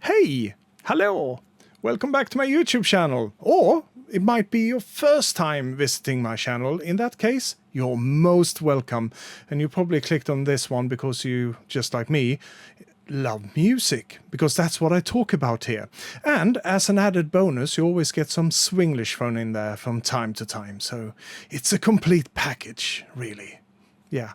Hey, hello, welcome back to my YouTube channel. Or it might be your first time visiting my channel. In that case, you're most welcome. And you probably clicked on this one because you, just like me, love music, because that's what I talk about here. And as an added bonus, you always get some Swinglish thrown in there from time to time. So it's a complete package, really. Yeah.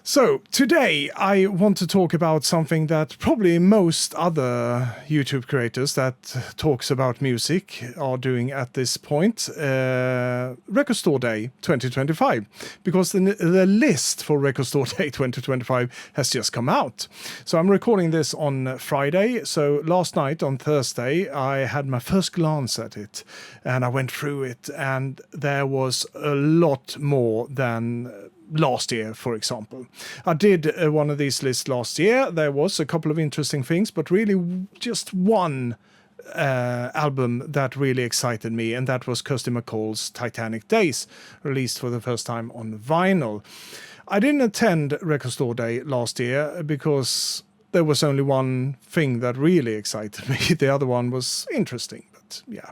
So today I want to talk about something that probably most other YouTube creators that talks about music are doing at this point. Record Store Day 2025, because the list for Record Store Day 2025 has just come out. So I'm recording this on Friday. So last night on Thursday I had my first glance at it and I went through it, and there was a lot more than last year, for example. I did one of these lists last year. There was a couple of interesting things, but really just one album that really excited me, and that was Kirsty MacColl's Titanic Days, released for the first time on vinyl. I didn't attend Record Store Day last year because there was only one thing that really excited me. The other one was interesting, but yeah.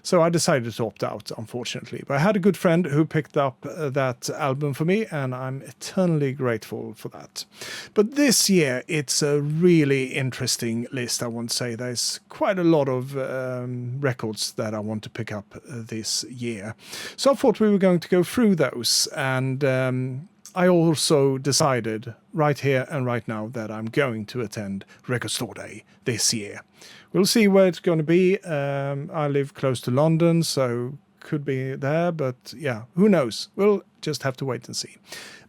So I decided to opt out, unfortunately. But I had a good friend who picked up that album for me, and I'm eternally grateful for that. But this year, it's a really interesting list, I want to say. There's quite a lot of records that I want to pick up this year. So I thought we were going to go through those, and I also decided right here and right now that I'm going to attend Record Store Day this year. We'll see where it's going to be. I live close to London, so could be there, but yeah, who knows? We'll just have to wait and see.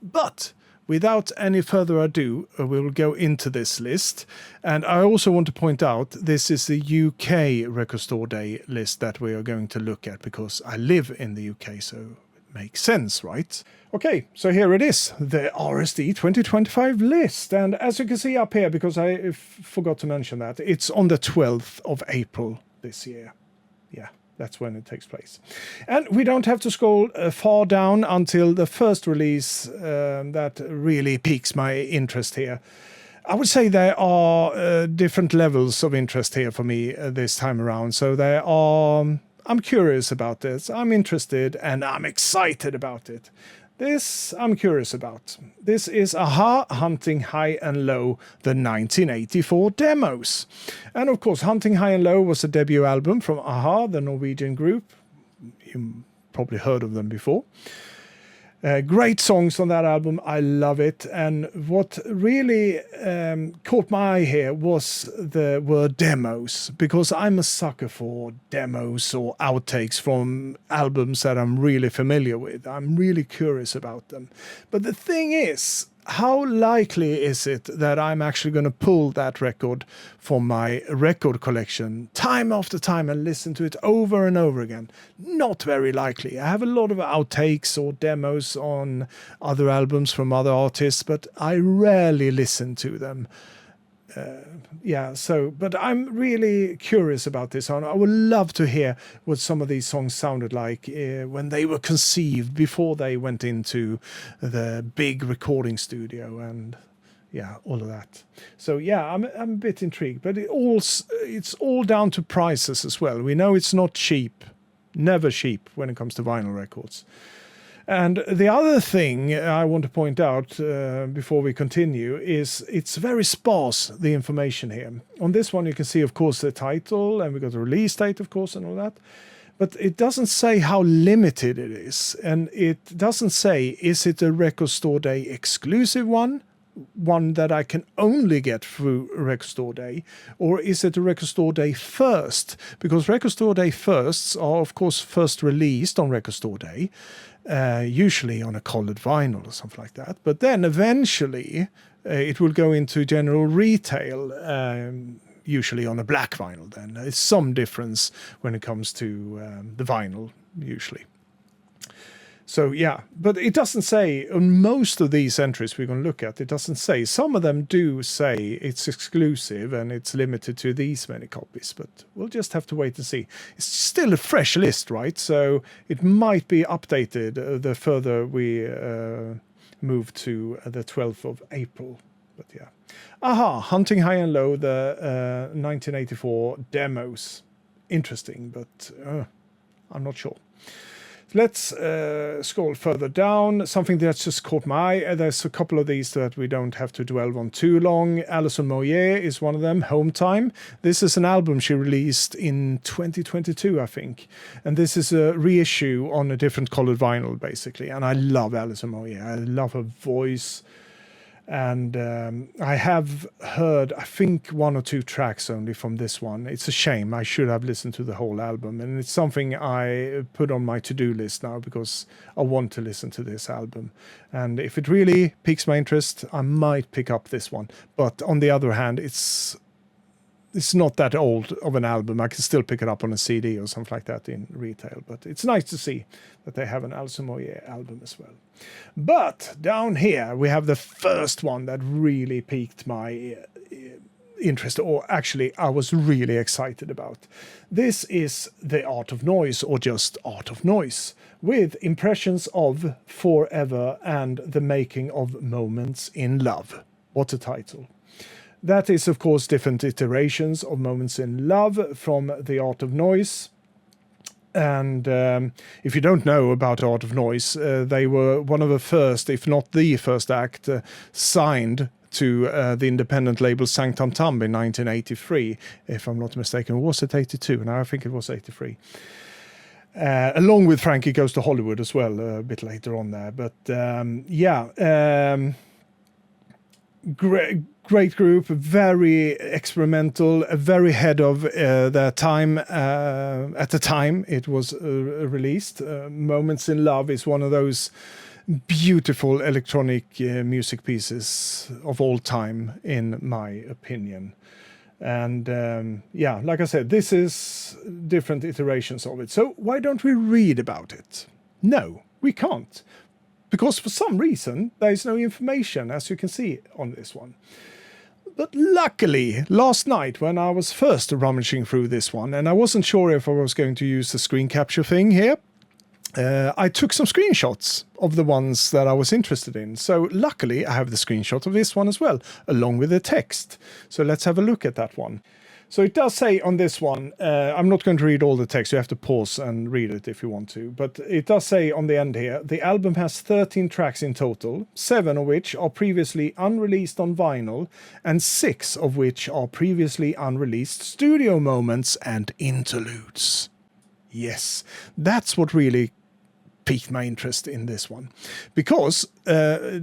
But without any further ado, we'll go into this list. And I also want to point out, this is the UK Record Store Day list that we are going to look at, because I live in the UK, so makes sense, right? Okay, so here it is, the RSD 2025 list. And as you can see up here, because I forgot to mention that, it's on the 12th of April this year. Yeah, that's when it takes place. And we don't have to scroll far down until the first release that really piques my interest here. I would say there are different levels of interest here for me this time around. So there are... I'm curious about this, I'm interested, and I'm excited about it. This I'm curious about. This is a-ha, Hunting High and Low, the 1984 demos. And of course, Hunting High and Low was a debut album from a-ha, the Norwegian group. You probably heard of them before. Great songs on that album, I love it. And what really caught my eye here was the word demos, because I'm a sucker for demos or outtakes from albums that I'm really familiar with. I'm really curious about them. But the thing is, how likely is it that I'm actually going to pull that record from my record collection time after time and listen to it over and over again? Not very likely. I have a lot of outtakes or demos on other albums from other artists, but I rarely listen to them. But I'm really curious about this. I would love to hear what some of these songs sounded like when they were conceived, before they went into the big recording studio, and yeah, all of that. So yeah, I'm a bit intrigued, but it's all down to prices as well. We know it's not cheap, never cheap when it comes to vinyl records. And the other thing I want to point out before we continue is it's very sparse, the information here. On this one you can see, of course, the title, and we got the release date, of course, and all that. But it doesn't say how limited it is. And it doesn't say, is it a Record Store Day exclusive one that I can only get through Record Store Day, or is it a Record Store Day first? Because Record Store Day firsts are, of course, first released on Record Store Day, usually on a colored vinyl or something like that. But then eventually it will go into general retail, usually on a black vinyl then. There's some difference when it comes to the vinyl, usually. So yeah, but it doesn't say, on most of these entries we're going to look at, it doesn't say. Some of them do say it's exclusive and it's limited to these many copies, but we'll just have to wait and see. It's still a fresh list, right? So it might be updated the further we move to the 12th of April. But yeah. Aha, Hunting High and Low, the 1984 demos. Interesting, but I'm not sure. Let's scroll further down. Something that's just caught my eye. There's a couple of these that we don't have to dwell on too long. Alison Moyet is one of them, Home Time. This is an album she released in 2022, I think. And this is a reissue on a different colored vinyl, basically. And I love Alison Moyet. I love her voice. And I have heard, I think, 1 or 2 tracks only from this one. It's a shame. I should have listened to the whole album. And it's something I put on my to-do list now because I want to listen to this album. And if it really piques my interest, I might pick up this one. But on the other hand, it's not that old of an album. I can still pick it up on a CD or something like that in retail. But it's nice to see that they have an Alison Moyet album as well. But down here we have the first one that really piqued my interest, or actually I was really excited about. This is The Art of Noise, or just Art of Noise, with impressions of Forever and the making of Moments in Love. What a title. That is, of course, different iterations of Moments in Love from The Art of Noise. And if you don't know about Art of Noise, they were one of the first, if not the first act, signed to the independent label Sanctum Tum in 1983. If I'm not mistaken, was it 82? No, I think it was 83. Along with Frankie Goes to Hollywood as well, a bit later on there. But great group, very experimental, very ahead of their time. At the time it was released. Moments in Love is one of those beautiful electronic music pieces of all time, in my opinion. And like I said, this is different iterations of it. So why don't we read about it? No, we can't. Because for some reason, there is no information, as you can see on this one. But luckily, last night when I was first rummaging through this one, and I wasn't sure if I was going to use the screen capture thing here, I took some screenshots of the ones that I was interested in. So luckily, I have the screenshot of this one as well, along with the text. So let's have a look at that one. So it does say on this one, I'm not going to read all the text, you have to pause and read it if you want to, but it does say on the end here, the album has 13 tracks in total, 7 of which are previously unreleased on vinyl, and 6 of which are previously unreleased studio moments and interludes. Yes, that's what really piqued my interest in this one, because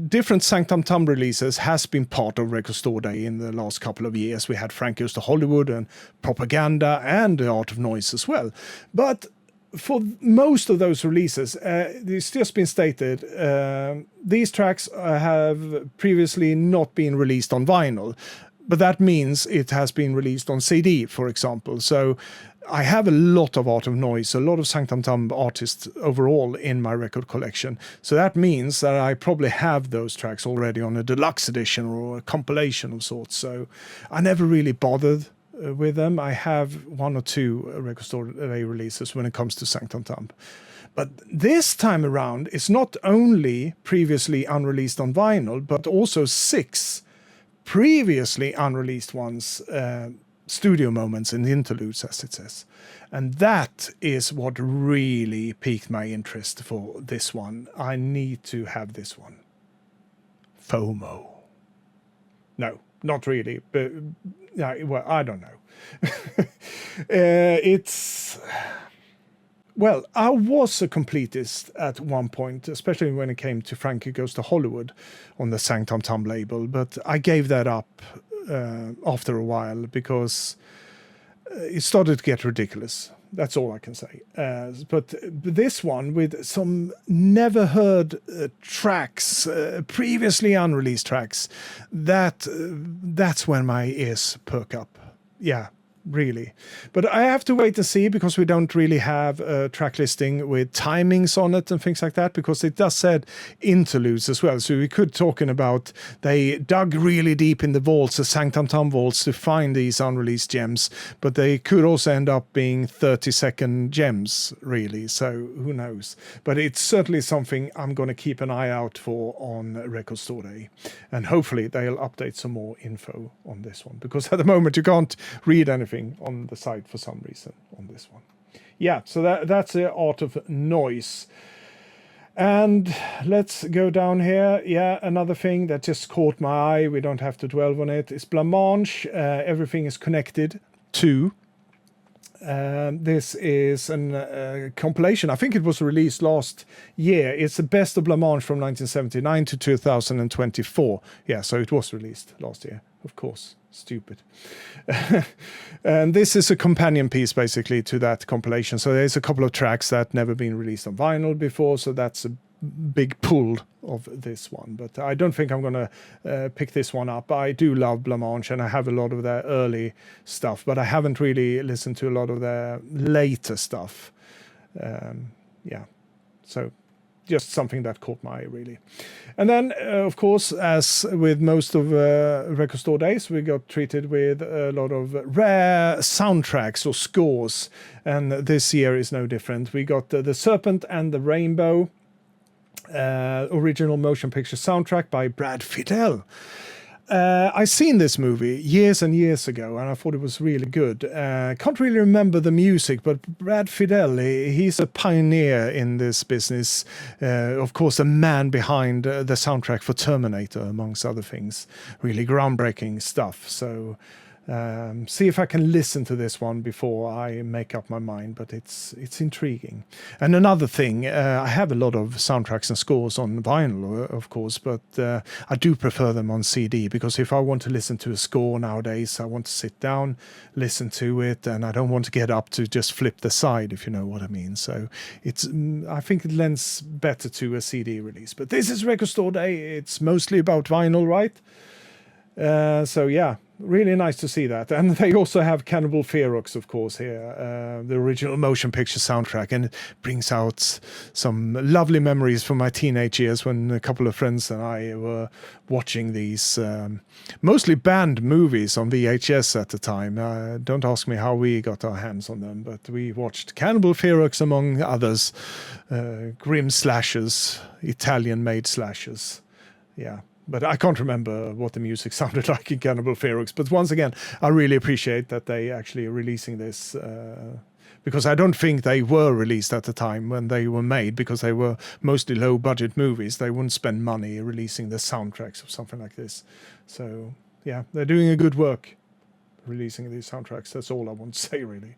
different Sanctum Tum releases has been part of Record Store Day in the last couple of years. We had Frank Goes to Hollywood and Propaganda and The Art of Noise as well. But for most of those releases, it's just been stated these tracks have previously not been released on vinyl, but that means it has been released on CD, for example. So I have a lot of Art of Noise, a lot of Sanctum Tum artists overall in my record collection. So that means that I probably have those tracks already on a deluxe edition or a compilation of sorts. So I never really bothered with them. I have 1 or 2 Record Store Day releases when it comes to Sanctum Tum. But this time around, it's not only previously unreleased on vinyl, but also 6 previously unreleased ones, studio moments and interludes, as it says. And that is what really piqued my interest for this one. I need to have this one. FOMO. No, not really. But well, I don't know. Well, I was a completist at one point, especially when it came to Frankie Goes to Hollywood on the Sanctum Tum label, but I gave that up after a while because it started to get ridiculous. That's all I can say. But this one with some never heard tracks, previously unreleased tracks, that's when my ears perk up. Yeah, really. But I have to wait and see, because we don't really have a track listing with timings on it and things like that, because it does said interludes as well. So we could talking about they dug really deep in the vaults, the Sanctum Tom vaults, to find these unreleased gems, but they could also end up being 30-second gems, really. So who knows? But it's certainly something I'm going to keep an eye out for on Record Store Day, and hopefully they'll update some more info on this one, because at the moment you can't read anything on the site for some reason on this one. Yeah, so that's the Art of Noise. And let's go down here. Yeah, another thing that just caught my eye, we don't have to dwell on it, is Blancmange. Everything is connected to. This is a compilation. I think it was released last year. It's the best of Blancmange from 1979 to 2024. Yeah, so it was released last year, of course. Stupid. And this is a companion piece basically to that compilation. So there's a couple of tracks that never been released on vinyl before, so that's a big pull of this one. But I don't think I'm gonna pick this one up. I do love Blancmange, and I have a lot of their early stuff, but I haven't really listened to a lot of their later stuff. Yeah, so just something that caught my eye, really. And then, of course, as with most of Record Store Days, we got treated with a lot of rare soundtracks or scores, and this year is no different. We got The Serpent and the Rainbow, original motion picture soundtrack by Brad Fiedel. I seen this movie years and years ago, and I thought it was really good. Can't really remember the music, but Brad Fiedel, he's a pioneer in this business. Of course, the man behind the soundtrack for Terminator, amongst other things. Really groundbreaking stuff. So see if I can listen to this one before I make up my mind, but it's intriguing. And another thing, I have a lot of soundtracks and scores on vinyl, of course, but I do prefer them on CD, because if I want to listen to a score nowadays, I want to sit down, listen to it, and I don't want to get up to just flip the side, if you know what I mean. So I think it lends better to a CD release. But this is Record Store Day. It's mostly about vinyl, right? So yeah, really nice to see that. And they also have Cannibal Ferox, of course, here, the original motion picture soundtrack, and it brings out some lovely memories from my teenage years when a couple of friends and I were watching these mostly banned movies on VHS at the time. Don't ask me how we got our hands on them, but we watched Cannibal Ferox among others, grim slashers, Italian-made slashers. Yeah. But I can't remember what the music sounded like in Cannibal Ferox. But once again, I really appreciate that they actually are releasing this, because I don't think they were released at the time when they were made, because they were mostly low-budget movies. They wouldn't spend money releasing the soundtracks of something like this. So, yeah, they're doing a good work releasing these soundtracks. That's all I want to say, really.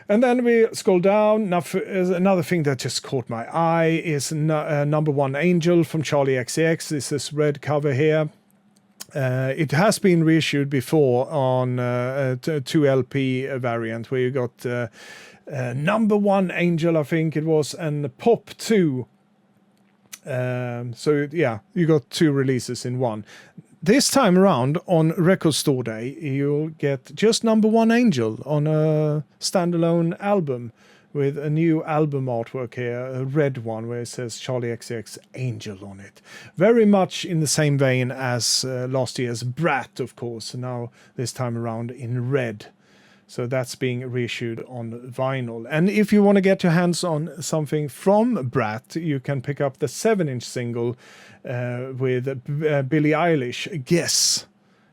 And then we scroll down. Now, another thing that just caught my eye is Number One Angel from Charli XCX. This is red cover here. It has been reissued before on a 2LP variant, where you got Number One Angel, I think it was, and Pop 2. So yeah, you got two releases in one. This time around on Record Store Day, you'll get just Number One Angel on a standalone album with a new album artwork here, a red one where it says Charli XCX Angel on it. Very much in the same vein as last year's Brat, of course, now this time around in red. So that's being reissued on vinyl. And if you want to get your hands on something from Brat, you can pick up the 7-inch single with Billie Eilish, Guess.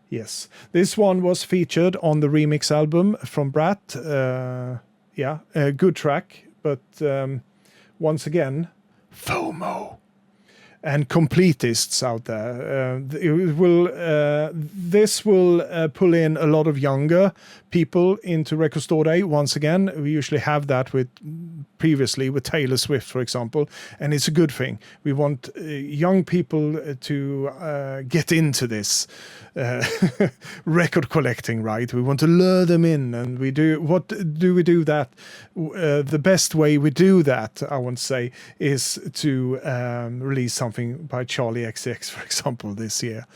Yes, this one was featured on the remix album from Brat. Yeah, a good track, but once again, FOMO. And completists out there. This will pull in a lot of younger people into Record Store Day. Once again, we usually have that previously with Taylor Swift, for example, and it's a good thing. We want young people to get into this record collecting, right? We want to lure them in, and we do. What do we do that? The best way we do that, I want to say, is to release something by Charli XCX, for example, this year.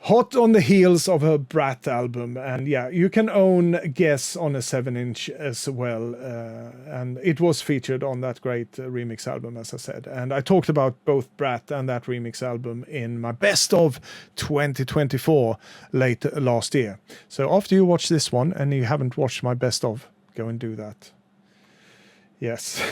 Hot on the heels of her Brat album, and yeah, you can own Guess on a 7-inch as well, and it was featured on that great remix album, as I said. And I talked about both Brat and that remix album in my best of 2024 late last year. So after you watch this one and you haven't watched my best of, go and do that. Yes.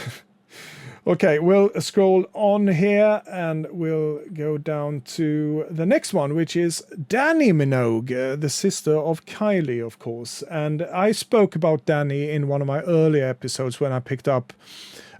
Okay, we'll scroll on here and we'll go down to the next one, which is Dannii Minogue, the sister of Kylie, of course. And I spoke about Dannii in one of my earlier episodes when I picked up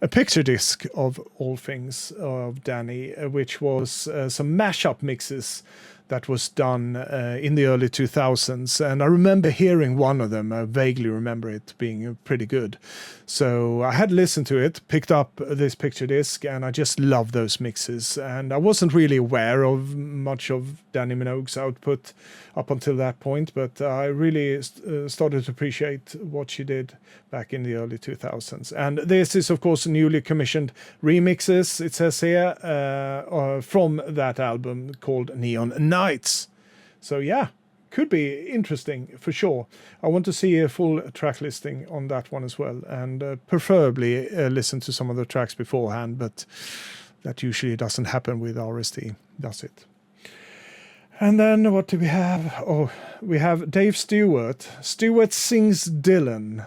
a picture disc of all things of Dannii, which was some mashup mixes that was done in the early 2000s. And I remember hearing one of them. I vaguely remember it being pretty good. So I had listened to it, picked up this picture disc, and I just love those mixes. And I wasn't really aware of much of Dannii Minogue's output up until that point, but I really started to appreciate what she did back in the early 2000s. And this is, of course, newly commissioned remixes, it says here, from that album called Neon Nights. So yeah, could be interesting for sure. I want to see a full track listing on that one as well, and preferably listen to some of the tracks beforehand, but that usually doesn't happen with RSD, does it? And then what do we have? Oh, we have Dave Stewart. Stewart Sings Dylan.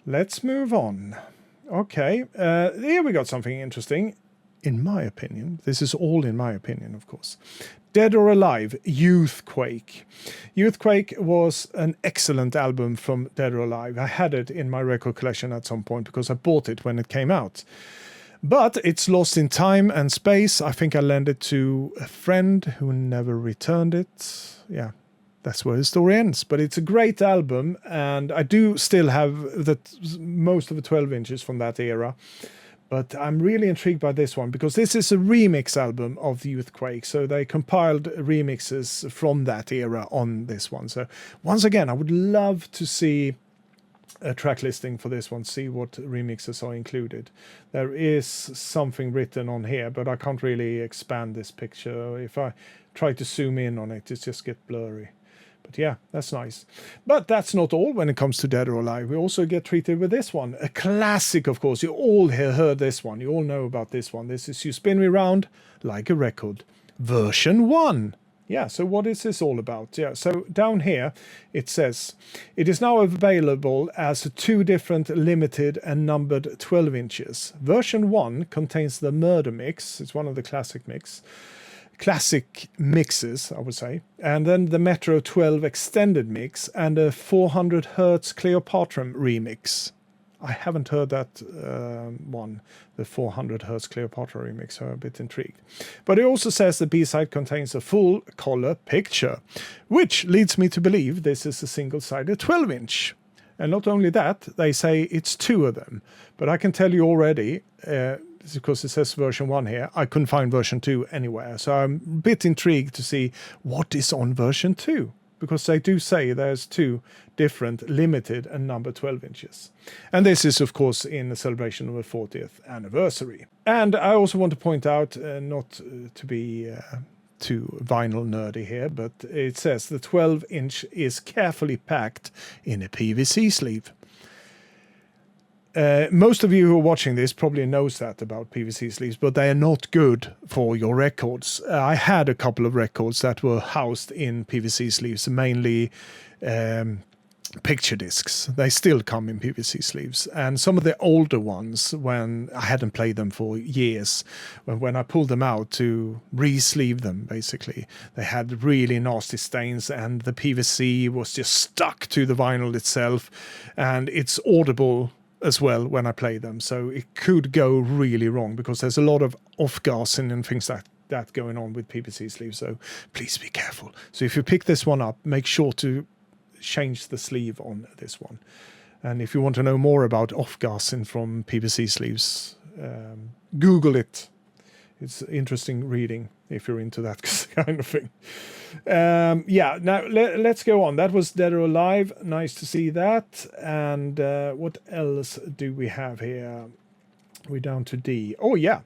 Let's move on. Okay, here we got something interesting. In my opinion, this is all in my opinion, of course. Dead or Alive, Youthquake. Youthquake was an excellent album from Dead or Alive. I had it in my record collection at some point because I bought it when it came out. But it's lost in time and space. I think I lent it to a friend who never returned it. Yeah, that's where the story ends. But it's a great album, and I do still have most of the 12 inches from that era. But I'm really intrigued by this one because this is a remix album of Youthquake. So they compiled remixes from that era on this one. So once again, I would love to see a track listing for this one, see what remixes are included. There is something written on here, but I can't really expand this picture. If I try to zoom in on it, it just gets blurry. But yeah, that's nice. But that's not all when it comes to Dead or Alive. We also get treated with this one. A classic, of course. You all have heard this one. You all know about this one. This is You Spin Me Round Like a Record. Version 1. Yeah, so what is this all about? Yeah, so down here it says, it is now available as 2 different limited and numbered 12 inches. Version 1 contains the Murder Mix. It's one of the classic mixes, I would say. And then the Metro 12 extended mix and a 400 Hertz Cleopatra remix. I haven't heard that one, the 400 Hertz Cleopatra remix, so I'm a bit intrigued. But it also says the B-side contains a full color picture, which leads me to believe this is a single-sided 12-inch. And not only that, they say it's 2 of them. But I can tell you already, because it says version 1 here, I couldn't find version 2 anywhere. So I'm a bit intrigued to see what is on version 2. Because they do say there's 2 different limited and number 12 inches. And this is, of course, in the celebration of the 40th anniversary. And I also want to point out, not to be too vinyl nerdy here, but it says the 12-inch is carefully packed in a PVC sleeve. Most of you who are watching this probably knows that about PVC sleeves, but they are not good for your records. I had a couple of records that were housed in PVC sleeves, mainly picture discs. They still come in PVC sleeves. And some of the older ones, when I hadn't played them for years, when I pulled them out to re-sleeve them, basically, they had really nasty stains and the PVC was just stuck to the vinyl itself. And it's audible as well when I play them, so it could go really wrong because there's a lot of off-gassing and things like that going on with PVC sleeves, so please be careful. So if you pick this one up, make sure to change the sleeve on this one. And if you want to know more about off-gassing from PVC sleeves, Google it. It's interesting reading if you're into that kind of thing. Yeah, now let's go on. That was Dead or Alive. Nice to see that. And what else do we have here? We're down to D. Oh yeah,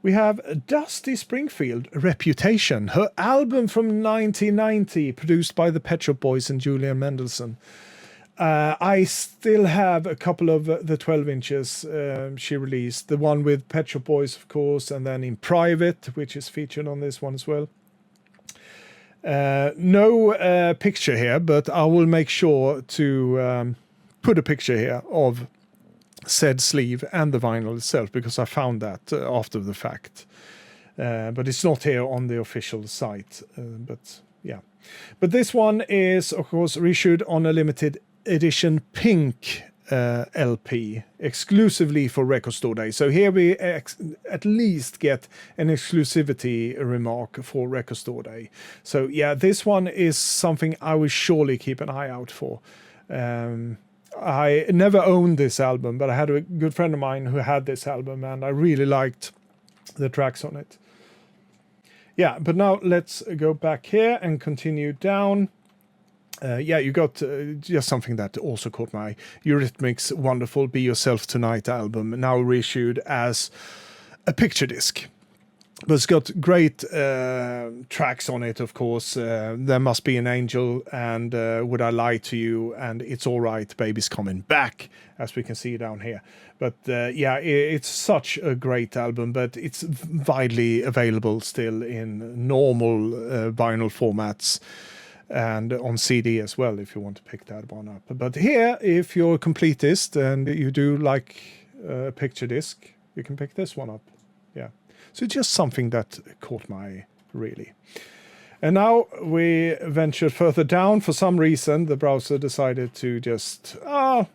we have Dusty Springfield, Reputation, her album from 1990, produced by the Pet Shop Boys and Julian Mendelssohn. I still have a couple of the 12 inches she released. The one with Pet Shop Boys, of course, and then In Private, which is featured on this one as well. No picture here, but I will make sure to put a picture here of said sleeve and the vinyl itself, because I found that after the fact. But it's not here on the official site. But yeah. But this one is, of course, reissued on a limited edition pink LP, exclusively for Record Store Day. So here we at least get an exclusivity remark for Record Store Day. So yeah, this one is something I will surely keep an eye out for. I never owned this album, but I had a good friend of mine who had this album, and I really liked the tracks on it. Yeah, but now let's go back here and continue down. Yeah, you got just something that also caught my eye. Eurythmics' wonderful Be Yourself Tonight album, now reissued as a picture disc. But it's got great tracks on it, of course. There Must Be an Angel and Would I Lie to You and It's All Right, Baby's Coming Back, as we can see down here. But yeah, it's such a great album, but it's widely available still in normal vinyl formats and on CD as well, if you want to pick that one up. But here, if you're a completist and you do like a picture disc, you can pick this one up. Yeah. So just something that caught my eye, really. And now we ventured further down. For some reason, the browser decided to just,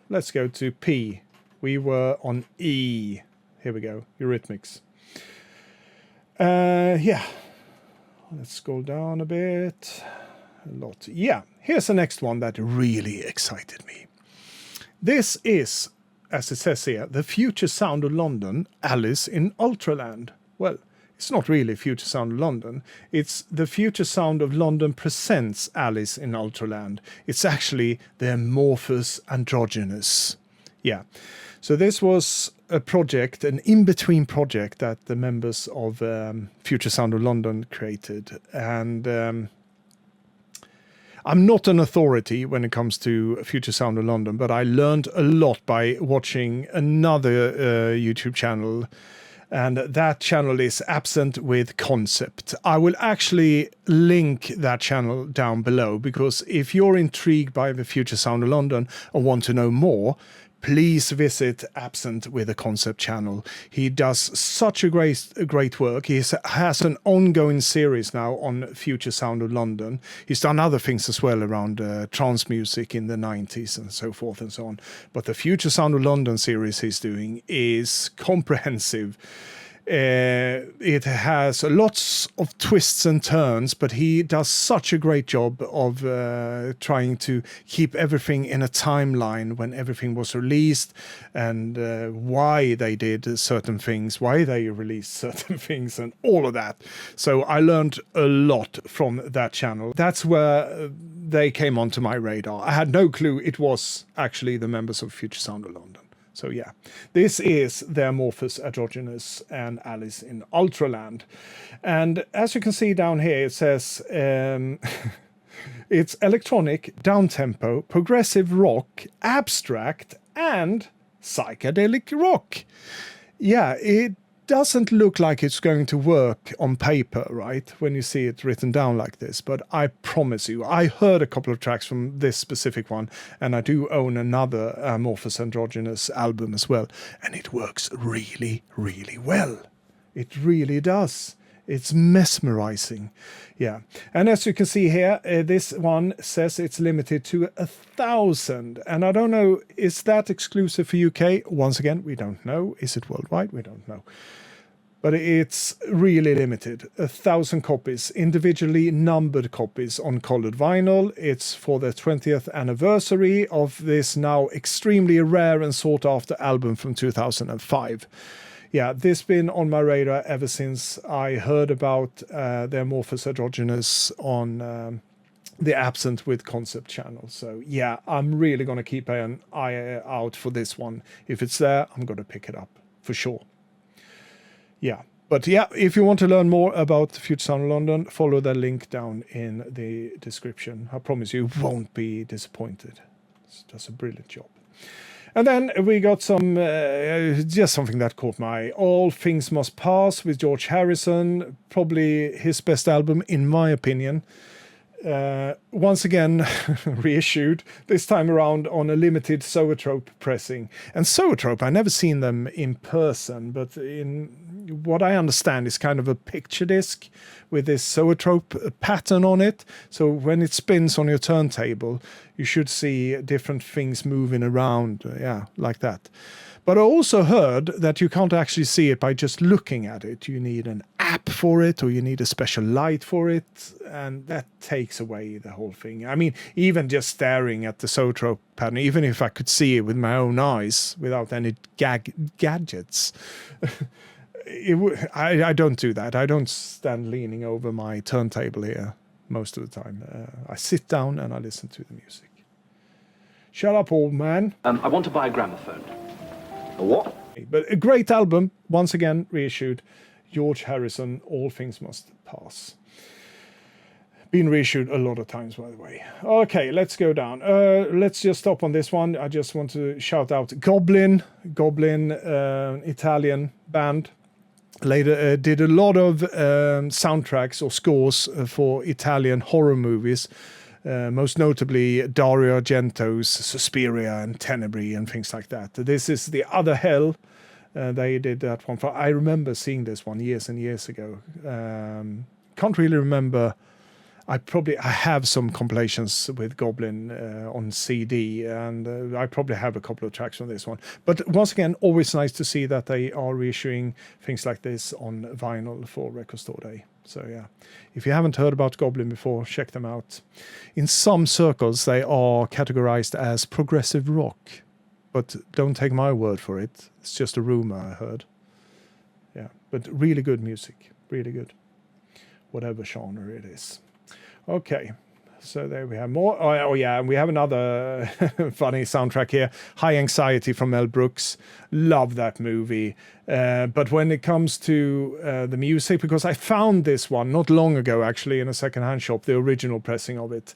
let's go to P. We were on E. Here we go, Eurythmics. Yeah, let's scroll down a bit. A lot. Yeah, here's the next one that really excited me. This is, as it says here, the future sound of London, Alice in Ultraland. Well, it's not really Future Sound of London. It's the Future Sound of London presents Alice in Ultraland. It's actually the Amorphous Androgynous. Yeah. So this was a project, an in-between project that the members of Future Sound of London created. And I'm not an authority when it comes to Future Sound of London, but I learned a lot by watching another YouTube channel. And that channel is Absent with Concept. I will actually link that channel down below, because if you're intrigued by the Future Sound of London or want to know more, please visit Absent with a Concept channel. He does such a great work. He has an ongoing series now on Future Sound of London. He's done other things as well around trance music in the 90s and so forth and so on. But the Future Sound of London series he's doing is comprehensive. It has lots of twists and turns, but he does such a great job of trying to keep everything in a timeline when everything was released, and why they did certain things, why they released certain things, and all of that. So I learned a lot from that channel. That's where they came onto my radar. I had no clue it was actually the members of Future Sound of London. So yeah, this is the Amorphous Androgynous and Alice in Ultraland. And as you can see down here, it says it's electronic, downtempo, progressive rock, abstract, and psychedelic rock. Yeah, it doesn't look like it's going to work on paper, right, when you see it written down like this, but I promise you, I heard a couple of tracks from this specific one, and I do own another Amorphous Androgynous album as well, and it works really, really well. It really does. It's mesmerizing. Yeah. And as you can see here, this one says it's limited to 1,000. And I don't know, is that exclusive for UK? Once again, we don't know. Is it worldwide? We don't know. But it's really limited. 1,000 copies, individually numbered copies on colored vinyl. It's for the 20th anniversary of this now extremely rare and sought after album from 2005. Yeah, this been on my radar ever since I heard about the Amorphous Androgynous on the Absent with Concept channel. So yeah, I'm really going to keep an eye out for this one. If it's there, I'm going to pick it up for sure. Yeah. But yeah, if you want to learn more about Future Sound of London, follow the link down in the description. I promise you won't be disappointed. It does a brilliant job. And then we got some, just something that caught my eye. All Things Must Pass with George Harrison. Probably his best album, in my opinion. Once again reissued, this time around on a limited Zoetrope pressing. And Zoetrope, I've never seen them in person, but in what I understand is kind of a picture disc with this Zoetrope pattern on it. So when it spins on your turntable, you should see different things moving around, yeah, like that. But I also heard that you can't actually see it by just looking at it. You need an app for it, or you need a special light for it, and that takes away the whole thing. I mean, even just staring at the Zoetrope pattern, even if I could see it with my own eyes without any gadgets, I don't do that. I don't stand leaning over my turntable here most of the time. I sit down and I listen to the music. Shut up, old man. I want to buy a gramophone. A what? But a great album, once again reissued. George Harrison, All Things Must Pass. Been reissued a lot of times, by the way. Okay, let's go down. Let's just stop on this one. I just want to shout out Goblin, Italian band. Later did a lot of soundtracks or scores for Italian horror movies. Most notably Dario Argento's Suspiria and Tenebrae and things like that. This is The Other Hell. They did that one. I remember seeing this one years and years ago. Can't really remember. I have some compilations with Goblin on CD, and I probably have a couple of tracks from this one. But once again, always nice to see that they are reissuing things like this on vinyl for Record Store Day. So yeah, if you haven't heard about Goblin before, check them out. In some circles, they are categorized as progressive rock, but don't take my word for it. It's just a rumor I heard. Yeah, but really good music, really good, whatever genre it is. Okay, so there we have more. Oh yeah, and we have another funny soundtrack here. High Anxiety from Mel Brooks. Love that movie. But when it comes to the music, because I found this one not long ago, actually, in a secondhand shop, the original pressing of it.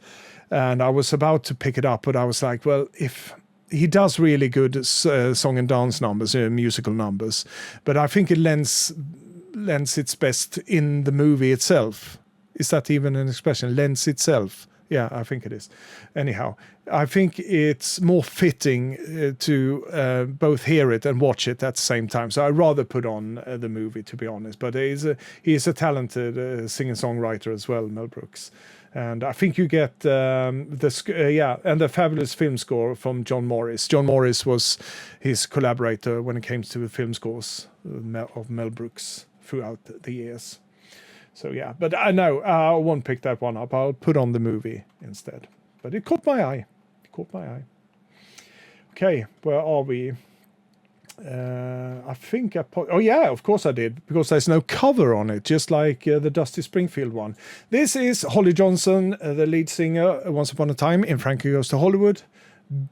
And I was about to pick it up, but I was like, well, if he does really good song and dance numbers, musical numbers, but I think it lends its best in the movie itself. Is that even an expression? Lends itself. Yeah, I think it is. Anyhow, I think it's more fitting to both hear it and watch it at the same time. So I'd rather put on the movie, to be honest. But he is a talented singer-songwriter as well, Mel Brooks. And I think you get and the fabulous film score from John Morris. John Morris was his collaborator when it came to the film scores of Mel Brooks throughout the years. So yeah, but I know I won't pick that one up. I'll put on the movie instead. But it caught my eye. Okay, where are we? I think oh yeah, of course I did, because there's no cover on it, just like the Dusty Springfield one. This is Holly Johnson, the lead singer, Once Upon a Time in Frankie Goes to Hollywood.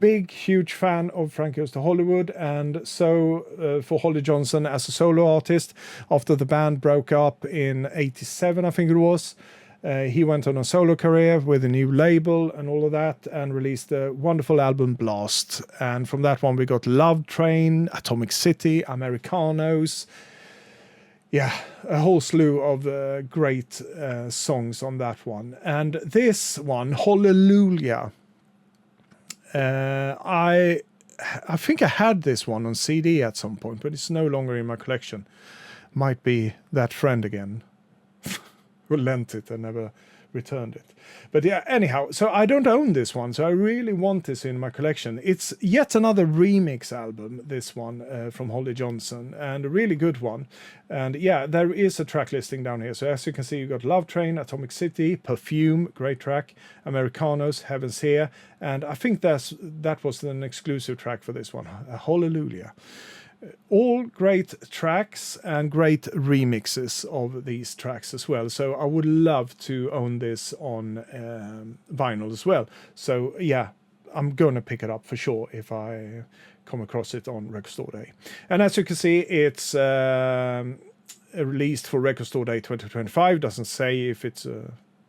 Big, huge fan of Frankie Goes to Hollywood, and so for Holly Johnson as a solo artist, after the band broke up in '87, I think it was, he went on a solo career with a new label and all of that, and released a wonderful album, Blast. And from that one we got Love Train, Atomic City, Americanos. Yeah, a whole slew of great songs on that one. And this one, Hallelujah, I think I had this one on CD at some point, but it's no longer in my collection. Might be that friend again who lent it and never returned it. But yeah, anyhow, so I don't own this one, so I really want this in my collection. It's yet another remix album, this one, from Holly Johnson, and a really good one. And yeah, there is a track listing down here. So as you can see, you got Love Train, Atomic City, Perfume, great track, Americanos, Heaven's Here, and I think that was an exclusive track for this one, Hallelujah. All great tracks and great remixes of these tracks as well. So I would love to own this on vinyl as well. So yeah, I'm going to pick it up for sure if I come across it on Record Store Day. And as you can see, it's released for Record Store Day 2025. Doesn't say if it's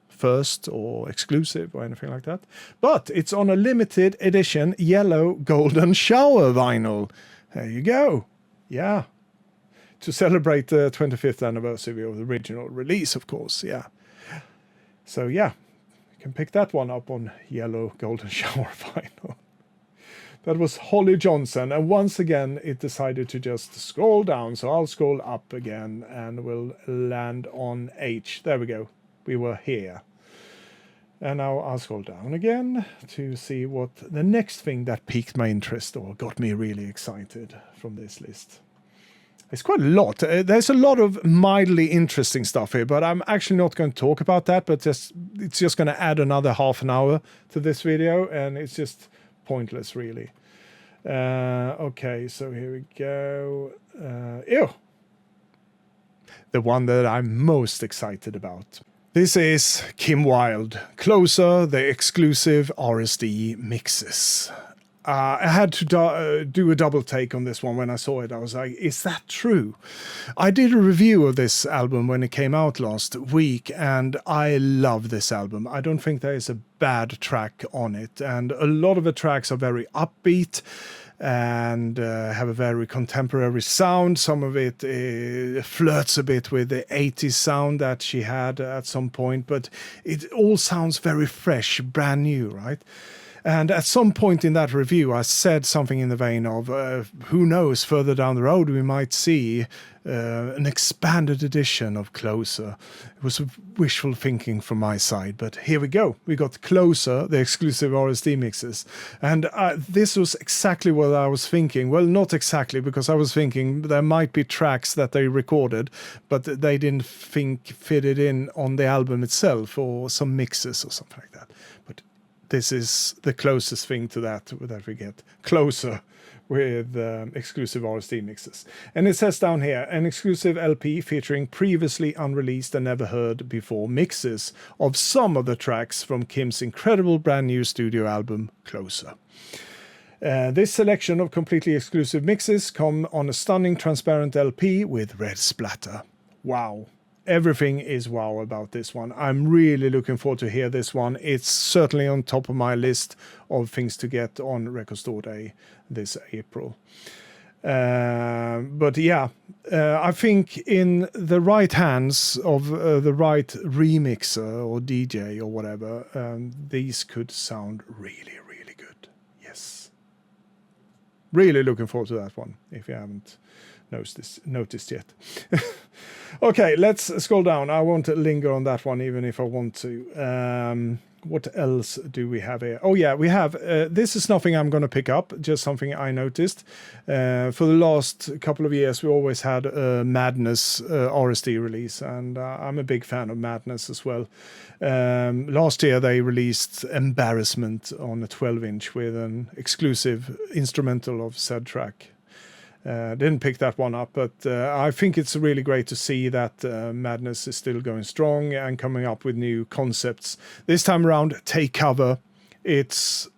first or exclusive or anything like that. But it's on a limited edition yellow golden shower vinyl. There you go. Yeah. To celebrate the 25th anniversary of the original release, of course. Yeah. So, yeah. You can pick that one up on yellow golden shower vinyl. That was Holly Johnson, and once again it decided to just scroll down, so I'll scroll up again and we'll land on H. There we go. We were here. And now I'll scroll down again to see what the next thing that piqued my interest or got me really excited from this list. It's quite a lot. There's a lot of mildly interesting stuff here, but I'm actually not going to talk about that, but it's just going to add another half an hour to this video, and it's just pointless, really. Okay, so here we go. Ew. The one that I'm most excited about. This is Kim Wilde, Closer, the exclusive RSD mixes. I had to do a double take on this one when I saw it. I was like, is that true? I did a review of this album when it came out last week, and I love this album. I don't think there is a bad track on it, and a lot of the tracks are very upbeat and have a very contemporary sound. Some of it flirts a bit with the 80s sound that she had at some point, but it all sounds very fresh, brand new, right? And at some point in that review, I said something in the vein of, who knows, further down the road, we might see an expanded edition of Closer. It was wishful thinking from my side, but here we go. We got Closer, the exclusive RSD mixes. And this was exactly what I was thinking. Well, not exactly, because I was thinking there might be tracks that they recorded, but they didn't think fitted in on the album itself, or some mixes or something like that. But this is the closest thing to that we get. Closer with exclusive RSD mixes. And it says down here, an exclusive LP featuring previously unreleased and never heard before mixes of some of the tracks from Kim's incredible brand new studio album, Closer. This selection of completely exclusive mixes come on a stunning transparent LP with red splatter. Wow. Everything is wow about this one. I'm really looking forward to hear this one. It's certainly on top of my list of things to get on Record Store Day this April. But yeah, I think in the right hands of the right remixer or DJ or whatever, these could sound really, really good. Yes. Really looking forward to that one, if you haven't noticed yet. Okay, let's scroll down. I won't linger on that one, even if I want to. What else do we have here? Oh yeah, we have, this is nothing I'm going to pick up, just something I noticed. For the last couple of years, we always had a Madness RSD release, and I'm a big fan of Madness as well. Last year, they released Embarrassment on a 12-inch with an exclusive instrumental of said track. Didn't pick that one up, but I think it's really great to see that Madness is still going strong and coming up with new concepts. This time around, Take Cover. It's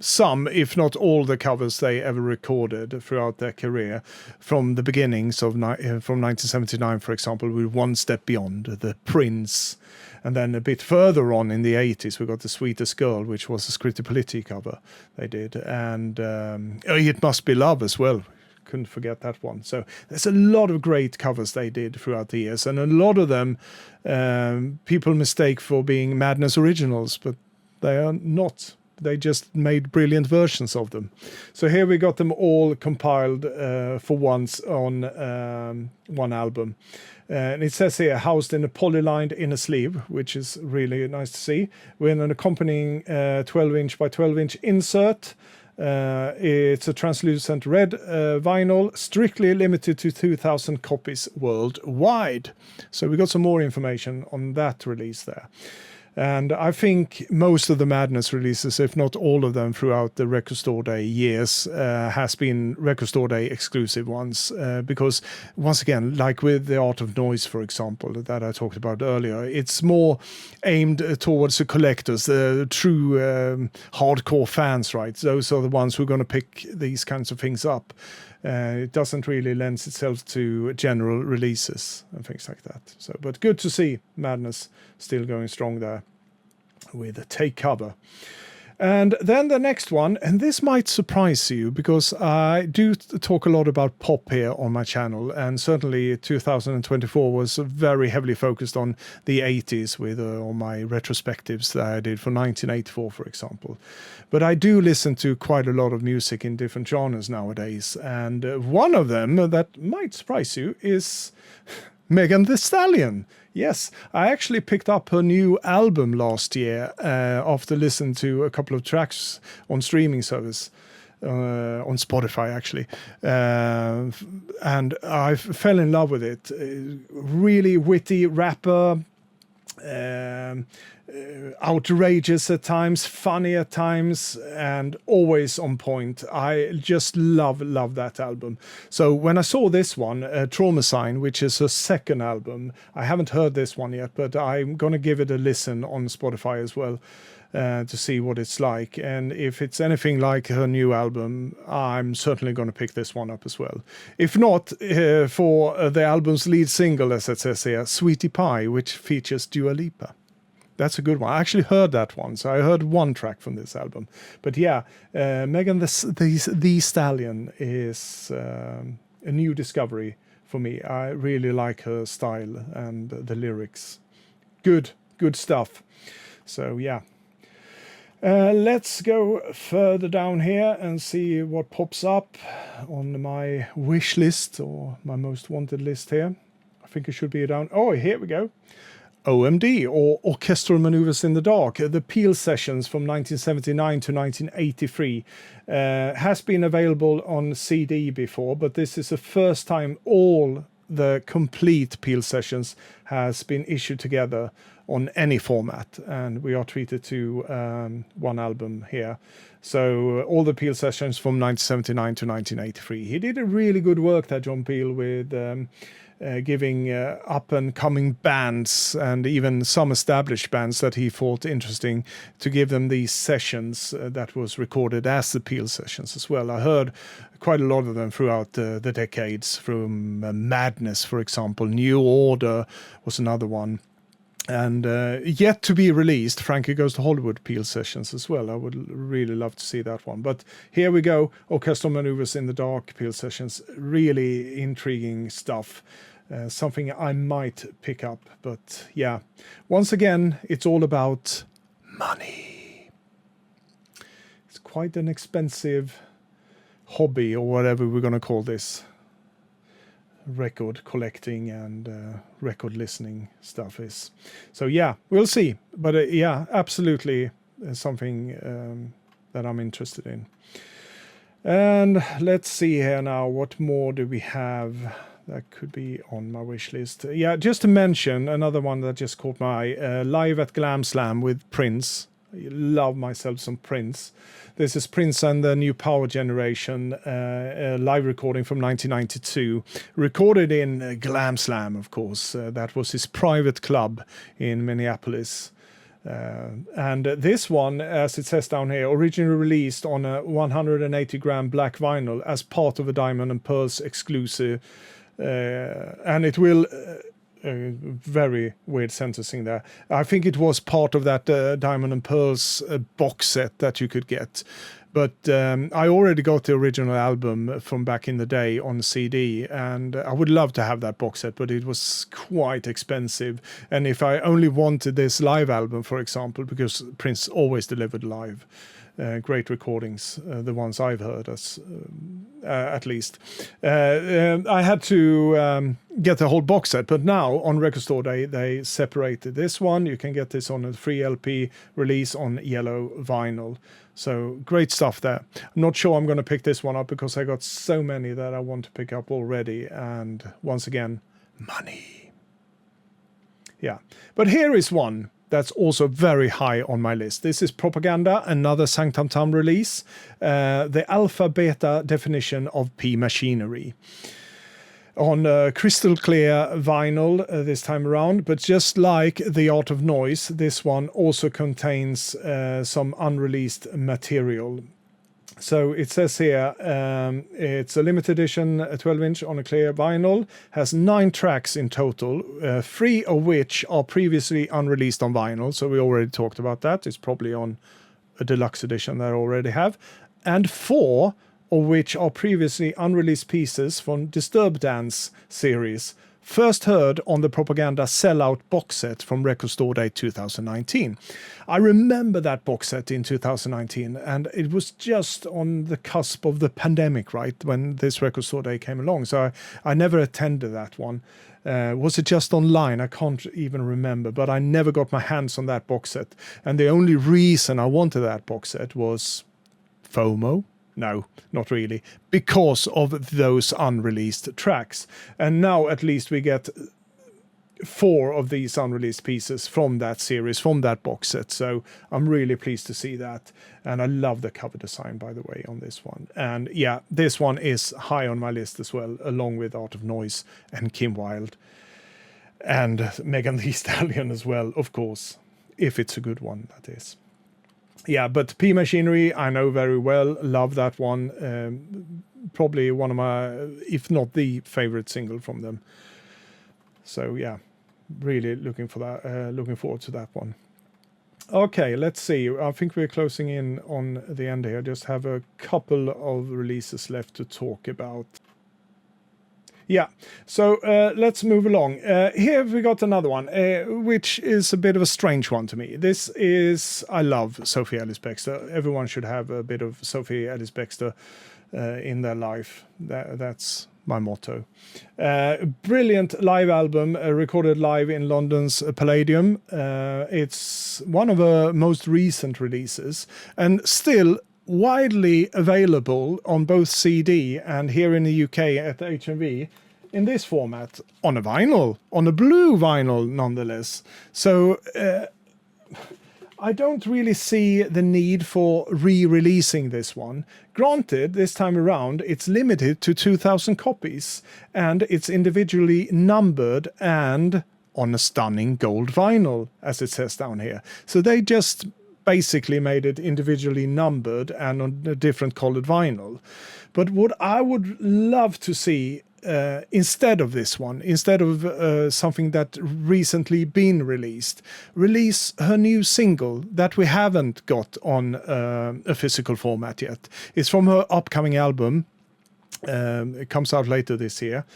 some, if not all, the covers they ever recorded throughout their career, from the beginnings of from 1979, for example, with One Step Beyond, The Prince, and then a bit further on in the 80s, we got The Sweetest Girl, which was a Scritti Politti cover they did, and It Must Be Love as well. Couldn't forget that one. So there's a lot of great covers they did throughout the years, and a lot of them people mistake for being Madness originals, but they are not. They just made brilliant versions of them. So here we got them all compiled for once on one album. And it says here, housed in a polylined inner sleeve, which is really nice to see, with an accompanying 12-inch by 12-inch insert. It's a translucent red vinyl, strictly limited to 2,000 copies worldwide. So we got some more information on that release there. And I think most of the Madness releases, if not all of them, throughout the Record Store Day years, has been Record Store Day exclusive ones. Because, once again, like with The Art of Noise, for example, that I talked about earlier, it's more aimed towards the collectors, the true hardcore fans, right? Those are the ones who are going to pick these kinds of things up. It doesn't really lend itself to general releases and things like that. So, but good to see Madness still going strong there with a Take Cover. And then the next one, and this might surprise you because I do talk a lot about pop here on my channel, and certainly 2024 was very heavily focused on the 80s with all my retrospectives that I did for 1984, for example. But I do listen to quite a lot of music in different genres nowadays, and one of them that might surprise you is Megan Thee Stallion. Yes, I actually picked up her new album last year after listening to a couple of tracks on streaming service, on Spotify actually. And I fell in love with it. Really witty rapper, outrageous at times, funny at times, and always on point. I just love that album. So when I saw this one, Trauma Sign, which is her second album, I haven't heard this one yet, but I'm gonna give it a listen on Spotify as well to see what it's like. And if it's anything like her new album, I'm certainly gonna pick this one up as well. If not, for the album's lead single, as it says here, Sweetie Pie, which features Dua Lipa. That's a good one. I actually heard that one, so I heard one track from this album. But yeah, Megan Thee Stallion is a new discovery for me. I really like her style and the lyrics. Good stuff. So yeah. Let's go further down here and see what pops up on my wish list or my most wanted list here. I think it should be down. Oh, here we go. OMD, or Orchestral Maneuvers in the Dark, the Peel sessions from 1979 to 1983, has been available on CD before, but this is the first time all the complete Peel sessions has been issued together on any format, and we are treated to one album here. So all the Peel sessions from 1979 to 1983. He did a really good work there, John Peel, with giving up-and-coming bands and even some established bands that he thought interesting to give them these sessions that was recorded as the Peel sessions as well. I heard quite a lot of them throughout the decades, from Madness, for example. New Order was another one. And yet to be released, Frankie Goes to Hollywood Peel sessions as well. I would really love to see that one. But here we go, Orchestral Maneuvers in the Dark Peel sessions. Really intriguing stuff. Something I might pick up. But yeah, once again, it's all about money. It's quite an expensive hobby, or whatever we're going to call this. Record collecting and record listening stuff is. So yeah, we'll see. But yeah, absolutely something that I'm interested in. And let's see here now, what more do we have that could be on my wish list? Yeah, just to mention another one that just caught my eye, live at Glam Slam with Prince. I love myself some Prince. This is Prince and the New Power Generation, live recording from 1992, recorded in Glam Slam, of course. That was his private club in Minneapolis. And this one, as it says down here, originally released on a 180-gram black vinyl as part of a Diamond and Pearls exclusive. And it will... very weird sentencing there. I think it was part of that Diamond and Pearls box set that you could get. But I already got the original album from back in the day on CD, and I would love to have that box set, but it was quite expensive. And if I only wanted this live album, for example, because Prince always delivered live, great recordings, the ones I've heard, at least. I had to get the whole box set, but now on Record Store they separated this one. You can get this on a free LP release on yellow vinyl. So great stuff there. I'm not sure I'm going to pick this one up because I got so many that I want to pick up already. And once again, money. Yeah, but here is one that's also very high on my list. This is Propaganda, another Sanctum Tam release, the alpha beta definition of P Machinery. On crystal clear vinyl this time around, but just like The Art of Noise, this one also contains some unreleased material. So it says here, it's a limited edition 12-inch on a clear vinyl, has 9 tracks in total, 3 of which are previously unreleased on vinyl. So we already talked about that. It's probably on a deluxe edition that I already have. And 4 of which are previously unreleased pieces from Disturbed Dance series, first heard on the Propaganda Sellout box set from Record Store Day 2019. I remember that box set in 2019, and it was just on the cusp of the pandemic, right, when this Record Store Day came along. So I never attended that one. Was it just online? I can't even remember, but I never got my hands on that box set. And the only reason I wanted that box set was FOMO. No, not really, because of those unreleased tracks. And now at least we get 4 of these unreleased pieces from that series, from that box set. So I'm really pleased to see that. And I love the cover design, by the way, on this one. And yeah, this one is high on my list as well, along with Art of Noise and Kim Wilde. And Megan Thee Stallion as well, of course, if it's a good one, that is. Yeah, but P Machinery, I know very well. Love that one. Probably one of my, if not the favorite single from them. So yeah, really looking for that. Looking forward to that one. Okay, let's see. I think we're closing in on the end here. Just have a couple of releases left to talk about. Yeah, so let's move along. Here we got another one, which is a bit of a strange one to me. This is, I love Sophie Ellis-Bextor. Everyone should have a bit of Sophie Ellis-Bextor in their life. That's my motto. Brilliant live album, recorded live in London's Palladium. It's one of her most recent releases, and still widely available on both CD and here in the UK at HMV in this format, on a vinyl, on a blue vinyl nonetheless. So I don't really see the need for re-releasing this one. Granted, this time around it's limited to 2,000 copies and it's individually numbered and on a stunning gold vinyl, as it says down here. So they just basically made it individually numbered and on a different colored vinyl. But what I would love to see instead of this one, instead of something that recently been released, release her new single that we haven't got on a physical format yet. It's from her upcoming album. It comes out later this year.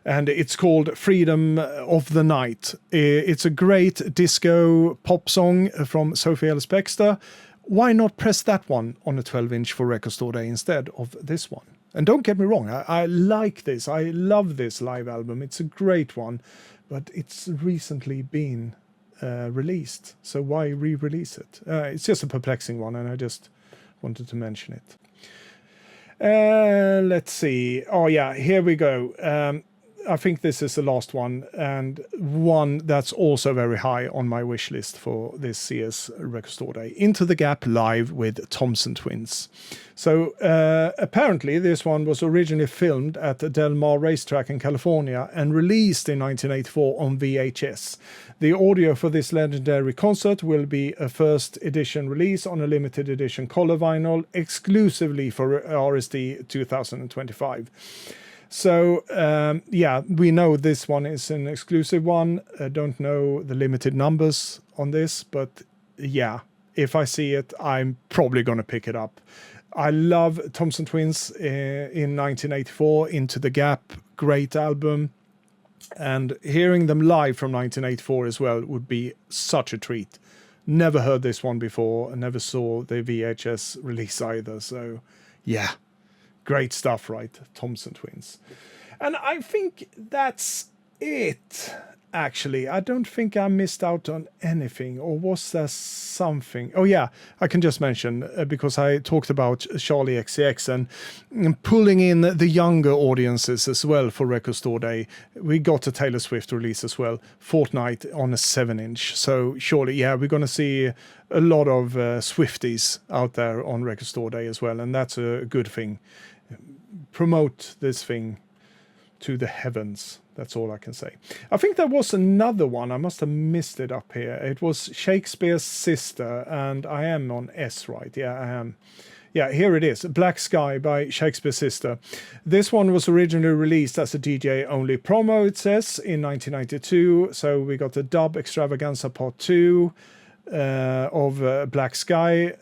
And it's called Freedom of the Night. It's a great disco pop song from Sophie Ellis-Bextor. Why not press that one on a 12-inch for Record Store Day instead of this one? And don't get me wrong, I like this. I love this live album. It's a great one, but it's recently been released. So why re-release it? It's just a perplexing one, and I just wanted to mention it. Let's see. Oh yeah, here we go. I think this is the last one, and one that's also very high on my wish list for this year's Record Store Day. Into the Gap live with Thompson Twins. So apparently this one was originally filmed at the Del Mar racetrack in California and released in 1984 on VHS. The audio for this legendary concert will be a first edition release on a limited edition color vinyl exclusively for RSD 2025. So, yeah, we know this one is an exclusive one. I don't know the limited numbers on this, but yeah, if I see it, I'm probably going to pick it up. I love Thompson Twins in 1984, Into the Gap, great album. And hearing them live from 1984 as well would be such a treat. Never heard this one before, never saw the VHS release either. So, yeah. Great stuff, right? Thompson Twins. And I think that's it, actually. I don't think I missed out on anything. Or was there something? Oh, yeah. I can just mention, because I talked about Charli XCX and pulling in the younger audiences as well for Record Store Day. We got a Taylor Swift release as well, Fortnite on a 7-inch. So surely, yeah, we're going to see a lot of Swifties out there on Record Store Day as well. And that's a good thing. Promote this thing to the heavens. That's all I can say. I think there was another one. I must have missed it up here. It was Shakespeare's Sister, and I am on S, right? Yeah, I am. Yeah, here it is. Black Sky by Shakespeare's Sister. This one was originally released as a DJ-only promo, it says, in 1992. So we got the dub extravaganza part 2 of Black Sky,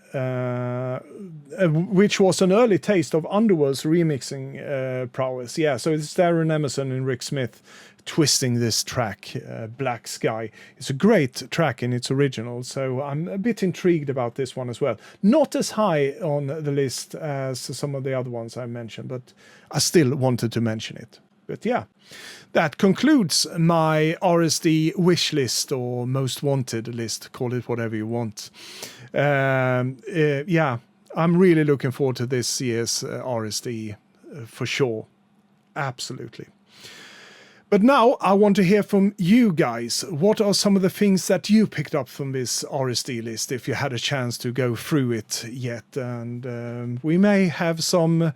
which was an early taste of Underworld's remixing prowess. Yeah, so it's Darren Emerson and Rick Smith twisting this track, Black Sky. It's a great track in its original, so I'm a bit intrigued about this one as well. Not as high on the list as some of the other ones I mentioned, but I still wanted to mention it. But yeah, that concludes my RSD wish list or most wanted list, call it whatever you want. Yeah, I'm really looking forward to this year's RSD for sure. Absolutely. But now I want to hear from you guys. What are some of the things that you picked up from this RSD list, if you had a chance to go through it yet? And we may have some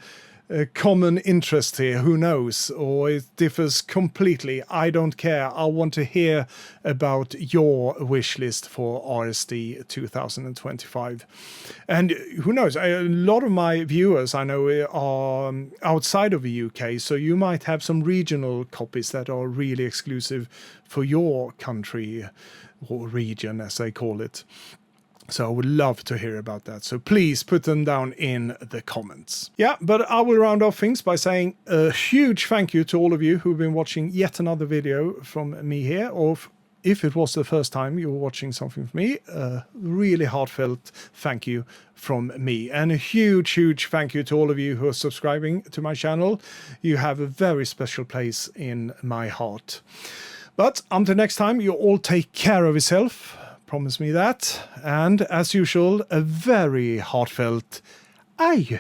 common interest here, who knows, or it differs completely. I don't care. I want to hear about your wish list for RSD 2025. And who knows, a lot of my viewers I know are outside of the UK, so you might have some regional copies that are really exclusive for your country or region, as they call it. So I would love to hear about that. So please put them down in the comments. Yeah, but I will round off things by saying a huge thank you to all of you who've been watching yet another video from me here. Or if it was the first time you were watching something from me, a really heartfelt thank you from me. And a huge, huge thank you to all of you who are subscribing to my channel. You have a very special place in my heart. But until next time, you all take care of yourself. Promise me that. And as usual, a very heartfelt adieu.